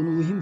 19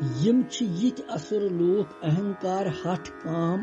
M چھ یت اثر لوک اہنکار ہٹھ کام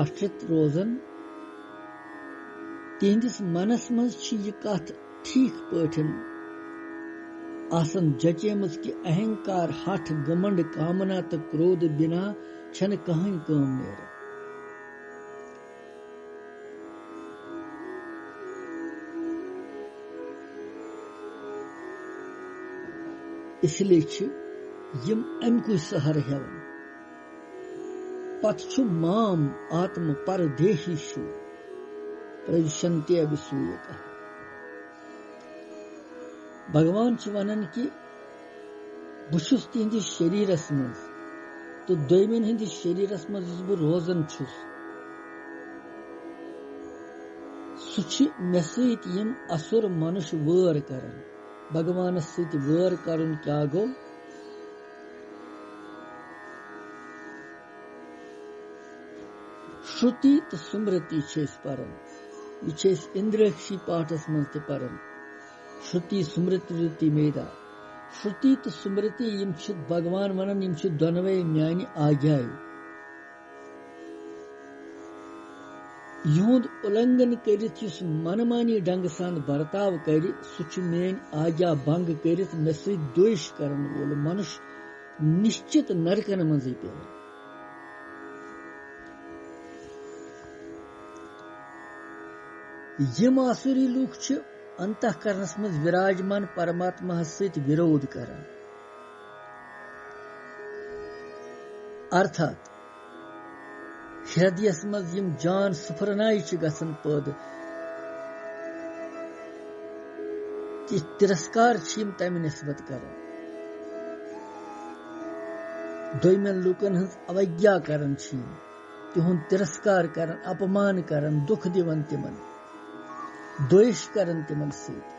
آشرت روزن تہندس منس مز چھ یہ کت ٹھیک پٲٹھۍ آسن جچیمٕژ کہ اہنکار ہٹھ گمنڈ کامنا تو کرود بنا چھنہ کہین کٲم نیران. اس لیے چھ یم امکُے سہر ہیوان. پت چھ مام آتم پردیشی شو پرشنتے ابسویک. بھگوان چھ ونان کہ بہس تہندس شریرس مز تو دویمن ہندس شریرس مز یس بہ روزان چھس سہ چھ مے سۭتۍ یم اثر منش وٲر کران. بھگوانس سۭتۍ وٲر کرن کیا گو؟ شروتی تو سمرتی چھ پران. یہ چھ اندرکشی پاٹھس مز تہ پران. شروتی سمرتی رتی میدا. شروتی تو سمرتی یم چھ بھگوان ونان یم چھ دونوے میانہ آگیائی. یہند النگن کرت یس منمانی ڈنگ سان برتاو کر سہ چھ میٲنۍ آگیا بنگ کرت مے سۭتۍ دویش کرن وول منش نشچت نرکن منزے پیوان. یم آسوری لوک چھ انتہ کرنس مز وراجمان پرماتما سۭتۍ ورود کران. ارتھات ہردیس مز یم جان سفرنائی چھ گژھان پٲدٕ ترسکار چھ یم تمہ نسبت کران. دویمن لوکن ہنز اوگیا کران چھ یم تہند ترسکار کران اپمان کران دکھ دِوان تمن دویش کران تمن سۭتۍ.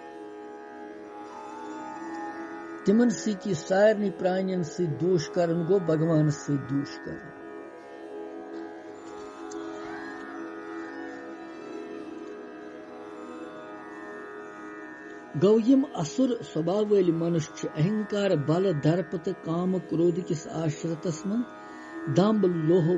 تمن سۭتۍ یہ سارنٕے پرانین سۭتۍ دوش کران گو بھگوانس سۭتۍ دوش کران. گو یم اثر سوبھاو وٲلۍ منش چھ اہنکار بل درپ تو کام کرود کس آشرتس من دمب لوہ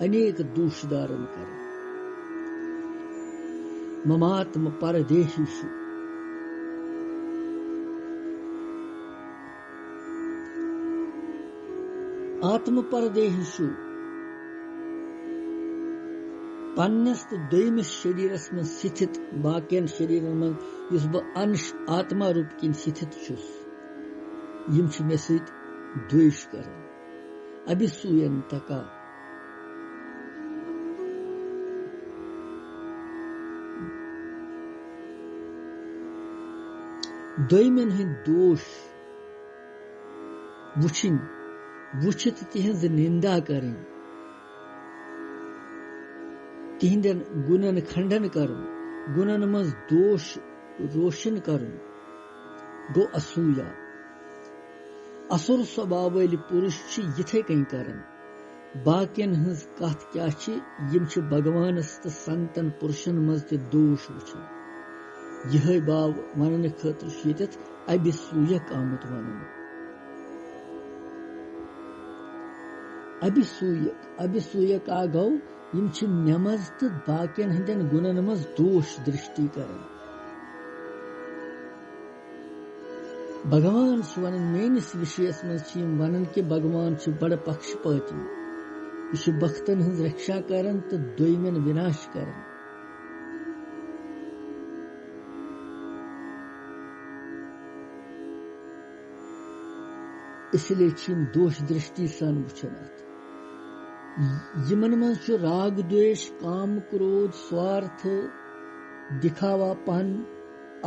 انیک دوش دارن کران. مماتم پردیشیشو. آتم پردیشیشو پنس تو دویمس شریرس من ستھت باقین شریرن من یس بہ انش آتما روپ کن ستھت چھس یم چھ مے سۭتۍ دویش کران. ابسوین تکا. دویمن ہند دوش وچھن وچھت تہنز نندا کرن تہندین گنن کھنڈن کرن گنن مز دوش روشن کرن گو اسویا. اثر سوبھاو وٲلۍ پُرش چھ یتھے کٔنۍ کران. باقین ہنز کتھ کیا چھ یم چھ بھگوانس تو سنتن پرشن مز تہ دوش وچھان. یہ باو وننہ خاطر چھ یتھ ابسویک آمت وننہ. ابسویک آ گو یم چھ مے مز تو باقین ہندین گنن مز دوش درشٹی کران. بھگوان چھ ونان میٲنس وشیس مز چھ یم ونان کہ بھگوان چھ بڑ پکشپاتی. یہ چھ بختن ہنز رکشا کران تو دویمن وناش کران. اس لیے چھ یم دوش درشٹی سان وچھان. ات یمن مز چھ راگ دویش کام کرود سوارتھ دکھاوا پن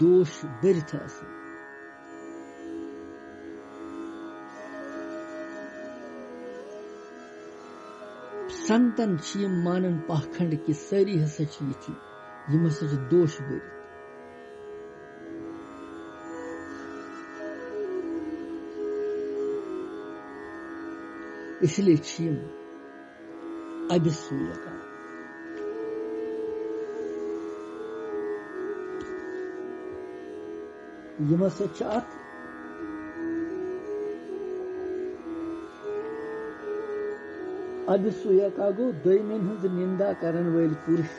دوش برتھ آسان. سنتن چھ یم مانن پاکھنڈ کہ ساری ہسا چھ یتھی یم ہسا چھ دوش برتھ. اس لیے چھ یم ابسویک. یم ہسا چھ ات ابسویکا گو دویمن ہز نندا کرن ول پرش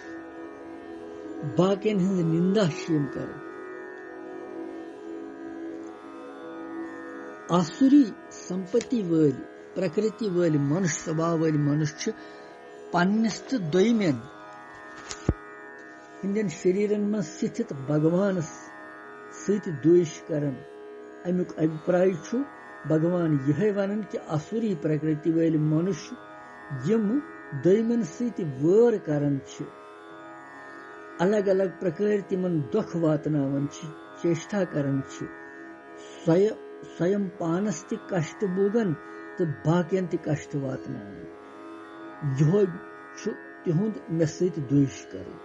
باقین ہز نندا شیم کرن. آسوری سمپتی ول پرکرتی ول منش سبھاو ول منش چھ پنس تو دویمین ہندین شریرن من ستھت بھگوانس ست دویش کرن. امیک ابھپراے چھ بھگوان یہ ونان کہ آسوری پرکرتی ول منش یم دویمین ست وار کرن چھ الگ الگ پرکار تمن دکھ واتناون چھ چیشٹا کرن چھ سویم پانس تہ کشٹ بوگن تو باقین تہ کشٹ واتناون. یہ تہند مے ست دویش کرن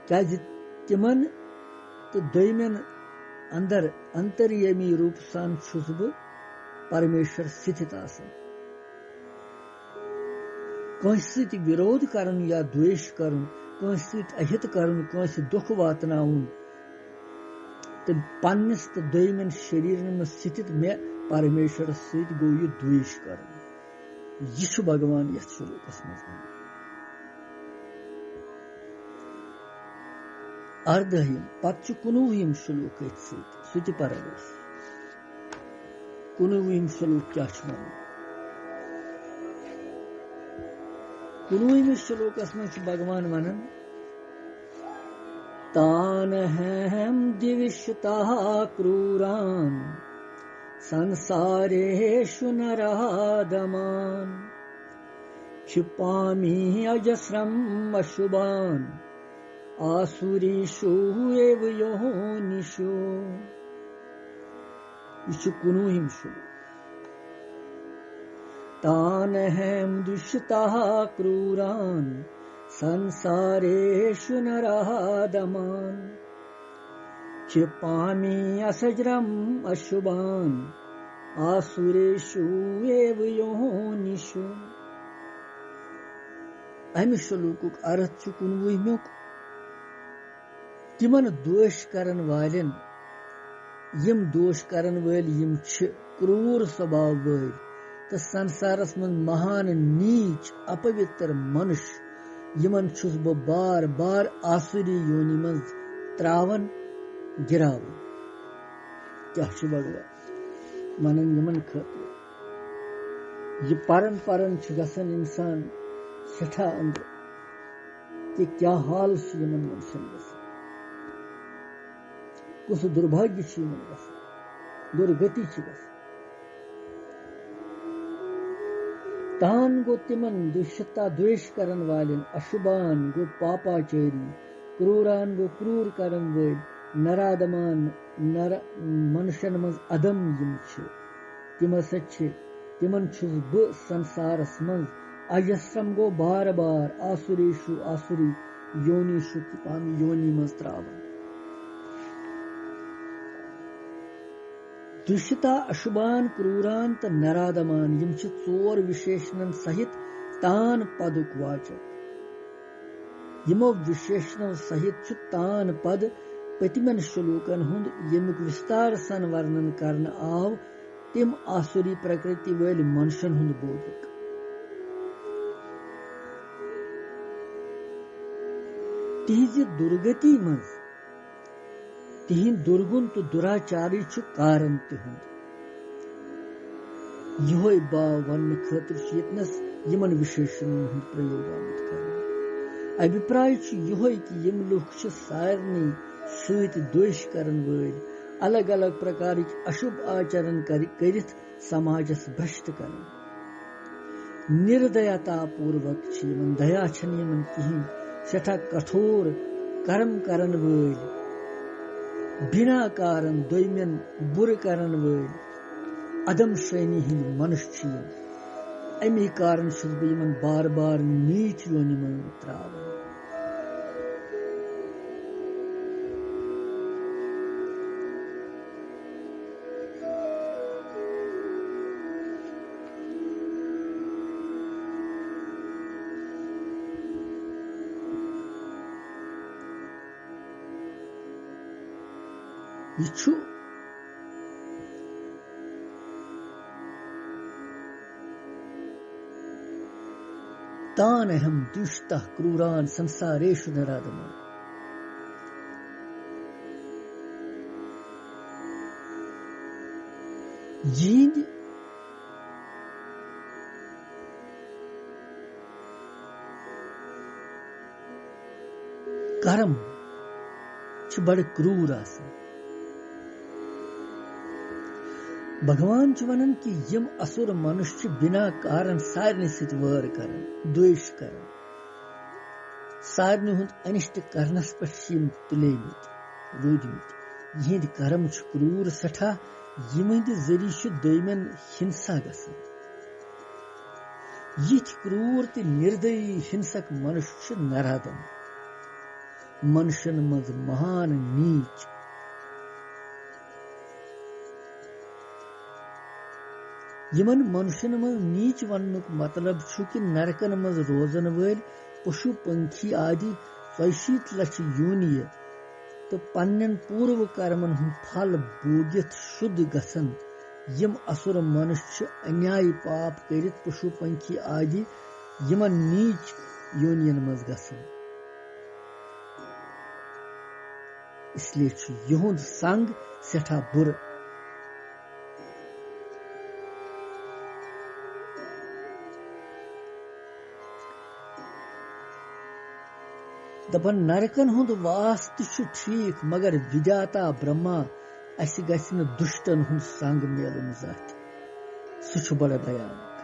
کیازِ تمن تو دویمین اندر انتریمی روپ سان چھس بہ پرمیشور ستھت آسان. کانس ست ورود کرن یا دویش کرن کانس ست اہت کرن کانس دکھ واتناون تو پنس تو دویمین شریرن من ستھت مے پرمیشور ست گو یہ دویش کرن. یہ چھ بھگوان یتھ شلوکس مز ونان. اردہم پتہ چھ 19 شلوک ات ست سہ تہ پرو أسۍ. 19 شلوک کیا چھ ونان؟ 19 شلوکس مز چھ بھگوان ونان تان ہم دوشتا کروران سنساریشو نرادمان کھپامی اجسرم اشوبان آسوریشو ایو یونیشو. یہ چھ 19 شلوک. تان ہم دشتا کروران سنساریشو نرادمان کھپامی اسجرم اشوبان آسوریشو ایو یونیشو. امہ شلوکک ارتھ چھ 19 تمن دوش کرن والن یم دوش کرن ول یم چھ کرور سبھاو ول تو سنسارس من مہان نیچ اپوتر منش یمن چھس بہ بار بار آسوری یونی من تراون گراون. کیا چھ بھگوان ونان یمن خاطر یہ پرن پرن چھ گژھان انسان سٹھا اندر کہ کیا حال چھ یمن منشن گژھان کس دربھاگیہ چھ یمن گژھان درگتی چھ گژھان. تان گو تمن دشتا دویش کرن والن اشوبان گو پاپاچاری کروران گو کرور کرن ول نرادمان منشن مز ادم یم چھ تم ہسا چھ تمن چھس بہ سنسارس مز اجسرم گو بار بار آسوریشو آسوری یونیشو کپامی یونی مز تراون. دشتا اشوبان کروران تو نرادمان یم چھ 4 وشیشنن سہت تان پدک واچک. یمو وشیشنو سہت چھ تان پد پتمن شلوکن ہند یمیک وستار سان ورنن کرن آو تم آسوری پرکرتی ول منشن ہند بودک. تہذ درگتی مز تہند درگن تو دراچاری چھ کارن تہند. یہ باو ون خاطر یتنس یمن وشیشنن ہند پریوگ آمت کرن. ابھپراے چھ یہ کہ یم لوک چھ سارنی ست دوش کرن ول الگ الگ پرکارک اشب آچرن کرت سماجس بھرشٹ کرن. نردیتا پوروک چھ یمن دیا چھن یمن کہین سٹھا کٹھور کرم کرن ول بنا کارن دویمین بر کرن ول عدم شرینی ہند منش چھ یم. امی کارن چھس بہ یمن بار بار نیچ یونی من تراون. یہ چھ تان اہم دشتہ کروران سنساریشو نرادمان. یہند کرم چھ بڑ کرور آسان. بھگوان چھ ونان کہ یم اسور منش چھ بنا کارن سارنی سۭتۍ وٲر کران، دویش کران، سارنی ہُنٛد انشٹ کرنس پٮ۪ٹھ یم تُلیمٕتۍ روٗدمٕتۍ. یہنٛدۍ کرم چھ کرور سٹھاہ، یمہندِ ذریعہ چھ دویمٮ۪ن ہنسا گژھان. یِتھۍ کرور تہٕ نردیی ہنسک منش چھ نرادم، منشن منٛز مہان نیچ. یمن منشن منٛز نیچ وننُک مطلب چھُ کہ نرکن منٛز روزن وٲلۍ پشو پنکھی آدی 42 لچھ یونیہِ تہٕ پننٮ۪ن پوٗرو کرمن ہُنٛد پھل بوگِتھ شُد گژھن. یم اسُر منش چھِ انیاے پاپ کٔرِتھ پشو پنکھی آدی یمن نیچ یونین منٛز گژھان. اس لیے چھُ یہُنٛد سنگ سٮ۪ٹھاہ بُرٕ. دپن نرکن ہُنٛد واس تہِ چھُ ٹھیٖک، مگر ودیاتا برہما اسہِ گژھِ نہٕ دُشٹن ہُنٛد سنگ میلُن زانٛہہ. سُہ چھُ بڑٕ بھیانک.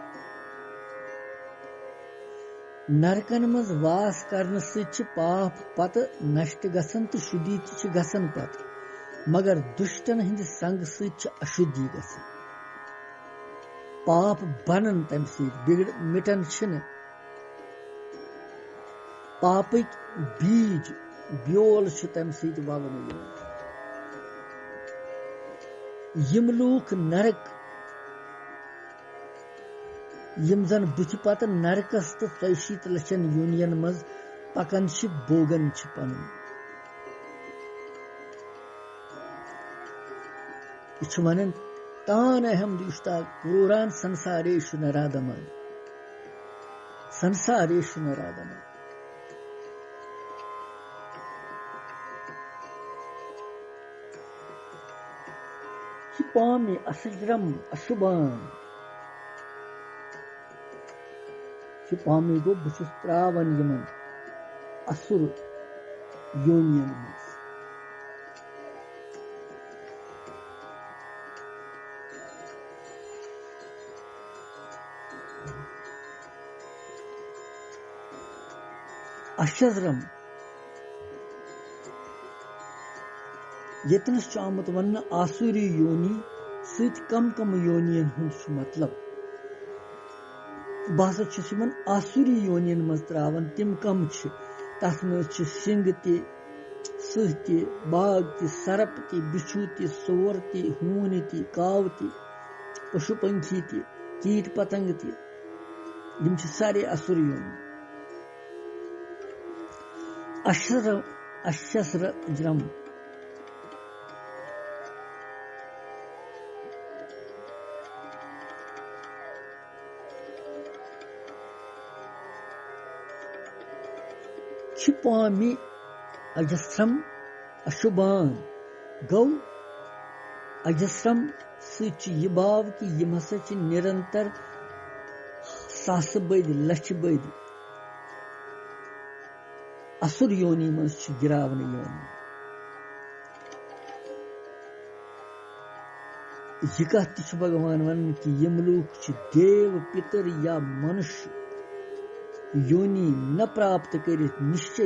نرکن منٛز واس کرنہٕ سۭتۍ چھِ پاپ پتہٕ نشٹ گژھان تہٕ شُدی تہِ چھِ گژھان پتہٕ، مگر دُشٹن ہٕنٛدِ سنگ سۭتۍ چھِ اشُدی گژھان. پاپ بنان تمہِ سۭتۍ مٹان چھِنہٕ. پاپٕکۍ بیج بیول چھُ تمہِ سۭتۍ ولنہٕ یِوان. یم لوٗکھ نرک یم زن بُتھِ پتہٕ نرکس تہٕ 42 لچھن یونین منٛز پکان چھِ بوگن چھِ پنُن. یہ چھُ ونان تان اہم دشتا کروران سنساریشو نرادمان. سنساریشو نرادمان. پامی اسجرم اشبان. پامی گو بہٕ چھُس تراوان یمن اسُر یونین منٛز. اشزرم یتنس چھُ آمُت وننہٕ آسوری یونی سۭتۍ کم کم یونین ہُنٛد چھُ مطلب. بہٕ ہسا چھُس یمن آسوری یونین منٛز تراوان. تِم کم چھِ؟ تتھ منٛز چھِ سنگ تہِ، سٕہہ تہِ، باغ تہِ، سرپ تہِ، بِچھو تہِ، سور تہِ، ہوٗنۍ تہِ، کاو تہِ، پشو پنکھی تہِ، کیٖٹ پتنگ تہِ. یِم چھِ سارے اسُر یونی. اشسرجرم کھپامی اجسرم اشبان. گو اجسرم سۭتۍ چھُ یہِ باو کہِ یِم ہسا چھِ نرنتر ساسہٕ بٔدۍ لچھِ بٔدۍ اسُر یونی منٛز چھِ گراونہٕ یِوان. یہِ کتھ تہِ چھُ بھگوان ونان کہِ یِم لوٗکھ چھِ دیو پِتر یا منش یونی نہ پراپت کٔرِتھ نشچے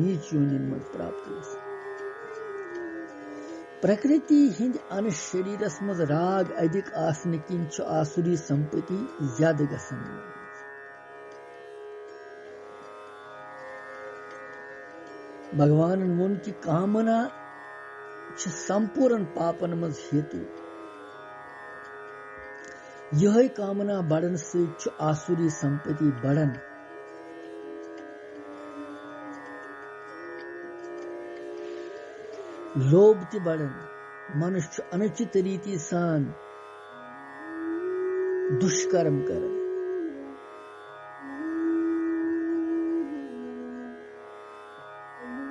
نیچ یونین منٛز پراپت گژھان. پرکرتی ہٕنٛدِ انش شریرس منٛز راگ ادھک آسنہٕ کِنۍ چھُ آسُری سمپتی زیادٕ گژھان. بھگوانن ووٚن کہِ کامنا چھِ سمپوٗرن پاپن منٛز ہیتو. یِہے کامنا بڑن سۭتۍ چھُ آسُری سمپتی بڑان. لوب تہِ بڑان. منش چھُ انُچِت ریٖتی سان دُشکرم کران.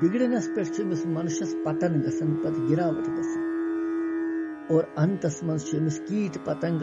بگڑنس پٮ۪ٹھ چھُ أمس منشس پتن گژھان پتہٕ گراوٹ گژھان اور انتس منٛز چھُ أمس کیٹ پتنگ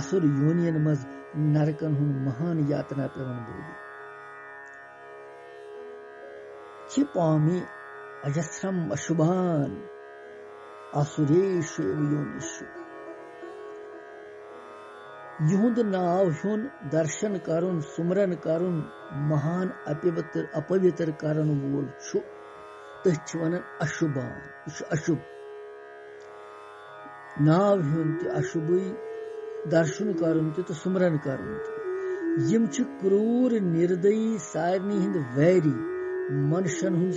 اصر یونین منٛز نرکن ہُنٛد مہان یاتنا پیوان بوگٕنۍ کھپامی اجسرم اشُبھان آسُریشُ ایو یونیشُ یہُنٛد ناو ہیوٚن درشن کرُن سُمرن کرُن مہان اپوِتر کرن وول چھُ تٔتھۍ چھِ ونان اشُبھان یہِ چھُ اشُب ناو ہیوٚن تہِ اشُبٕے درشن کرُن تہِ تہٕ سُمرن کرُن تہِ یِم چھِ کرٛوٗر نِردیی سارنٕے ہٕنٛدۍ ویری منشن ہُنٛد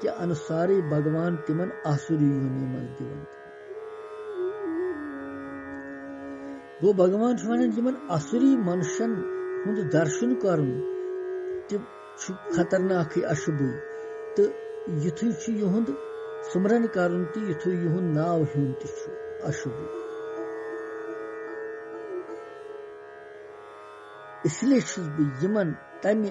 کہِ انُسارے بھگوان تِمن آسُری یونی منٛز دِوان گوٚو بھگوان چھُ ونان یِمن آسُری منشن ہُنٛد درشن کرُن تہِ چھُ خطرناکھٕے اشُبٕے تہٕ یُتھُے چھُ یِہُنٛد سُمرن کرُن تہِ یُتھُے یِہُنٛد ناو ہیوٚن تہِ چھُ اشُبٕے اس لیے چھُس بہٕ یِمن تمہِ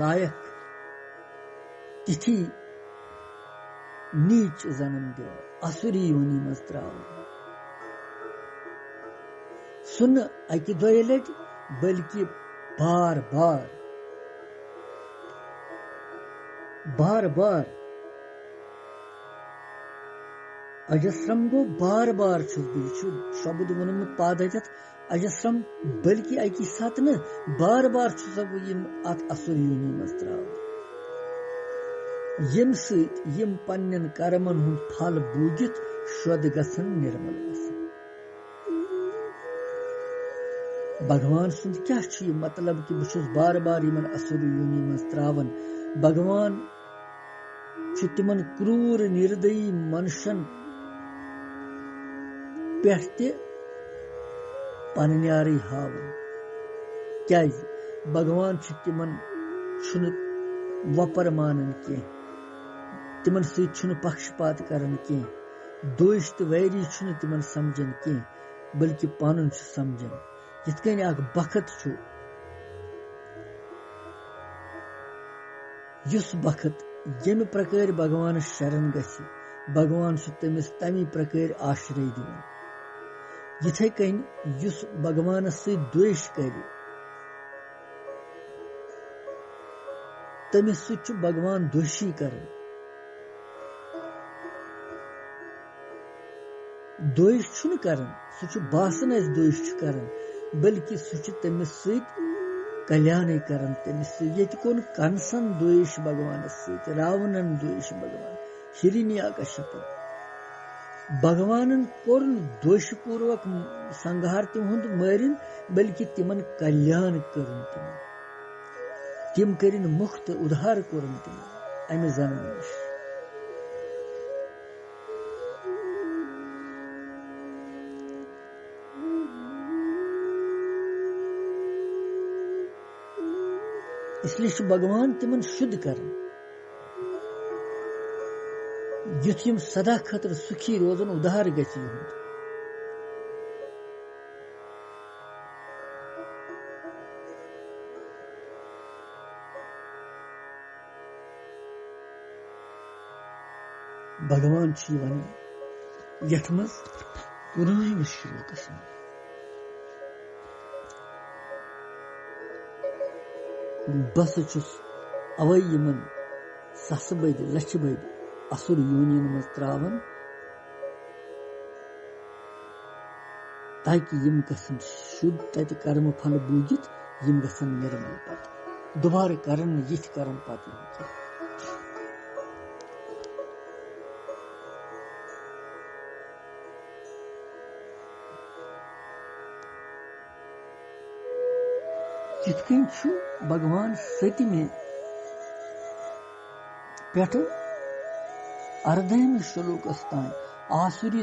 لایق تِتھی نیٖچ زنم دِوان آسُری یونی منٛز تراوان سُہ نہٕ اکہِ دۄیہِ لٹہِ بلکہِ بار بار بار بار اجسرم گوٚو بار بار چھُس بہٕ یہِ چھُ شبد ووٚنمُت پادھتتھ اجسرم بلکہِ اکی ساتہٕ نہٕ بار بار چھُسا بہٕ یِم اتھ اصر یونی منٛز تراوان ییٚمہِ سۭتۍ یِم پننٮ۪ن کرمن ہُنٛد پھل بوٗگِتھ شۄد گژھن نرمل گژھن بھگوان سُنٛد کیٛاہ چھُ یہِ مطلب کہِ بہٕ چھُس بار بار یِمن اصر یونی منٛز تراوان بھگوان چھُ تِمن کرٛوٗر نِردیی منشن پٮ۪ٹھ تہِ پنٕنۍ یارٕے ہاوان کیٛازِ بھگوان چھُ تِمن چھُنہٕ وۄپر مانان کینٛہہ تِمن سۭتۍ چھُنہٕ پکشپات کران کینٛہہ دوش تہٕ ویری چھُنہٕ تِمن سمجھان کینٛہہ بلکہِ پنُن چھُ سمجھان یِتھ کٔنۍ اکھ بخت چھُ یُس بخت ییٚمہِ پرکٲرۍ بھگوانس شرن گژھِ بھگوان چھُ تٔمِس تمی پرکٲرۍ آشرے دِوان یِتھے کٔنۍ یُس بھگوانس سۭتۍ دویش کرِ تٔمِس سۭتۍ چھُ بھگوان دوشی کران دویش چھُنہٕ کران سُہ چھُ باسان اسہِ دویش چھُ کران بلکہِ سُہ چھُ تٔمِس سۭتۍ کلیانے کران تٔمِس سۭتۍ ییٚتہِ کوٚن کنسن دویش بھگوانس سۭتۍ راونن دویش بھگوان ہرنیاکشپن بھگوانن کوٚر نہٕ دوشہٕ پوٗروک سنگار تِہُنٛد مٲرِن بلکہِ تِمن کلیان کٔرٕن تِمن تِم کٔرِن مُکت اُدھار کوٚرُن تِمن امہِ زنمہٕ نِش اس لیے چھُ بھگوان تِمن شُد کران یُتھ یِم سدا خٲطرٕ سُکھی روزن اُدھار گژھِ یِہُنٛد بھگوان چھُ یہِ ونان یتھ منٛز 19 شلوکس منٛز بہٕ ہسا چھُس اوے یِمن ساسہٕ بٔدۍ لچھِ بٔدۍ اصر یونین منٛز تراوان تاکہِ یِم گژھن شُد تتہِ کرمہٕ پھل بوٗگِتھ یِم گژھن نرمل پتہٕ دُبارٕ کرن نہٕ یِتھۍ کرم پتہٕ یِم کینٛہہ یِتھ کٔنۍ چھُ بھگوان 7مہِ پٮ۪ٹھٕ 18 شلوکس تانۍ آسُری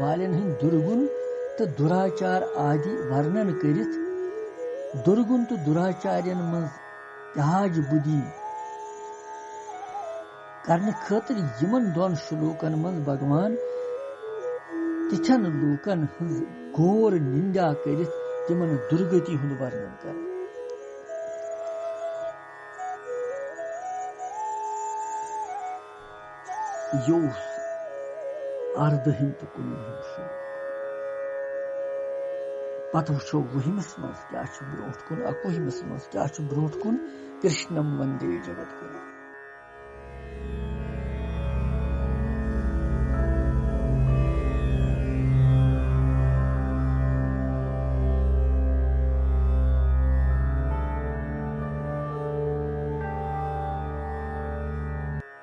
والٮ۪ن ہٕنٛدۍ دُرگُن تہٕ دُراچار آدِ ورنن کٔرِتھ دُرگُن تہٕ دُراچارین منٛز تہاج بُدی کرنہٕ خٲطرٕ یِمن 2 شلوکن منٛز بھگوان تِتھٮ۪ن لوٗکن ہٕنٛز گور نِندا کٔرِتھ تمن درگتی ہند ورنن کر یہ اردہم تو کنوہم شو پتہ وچھو وہمس مز کیا بروٹ کن اکوہمس مز کیا بروٹ کن کرشنم وندے جگت گرو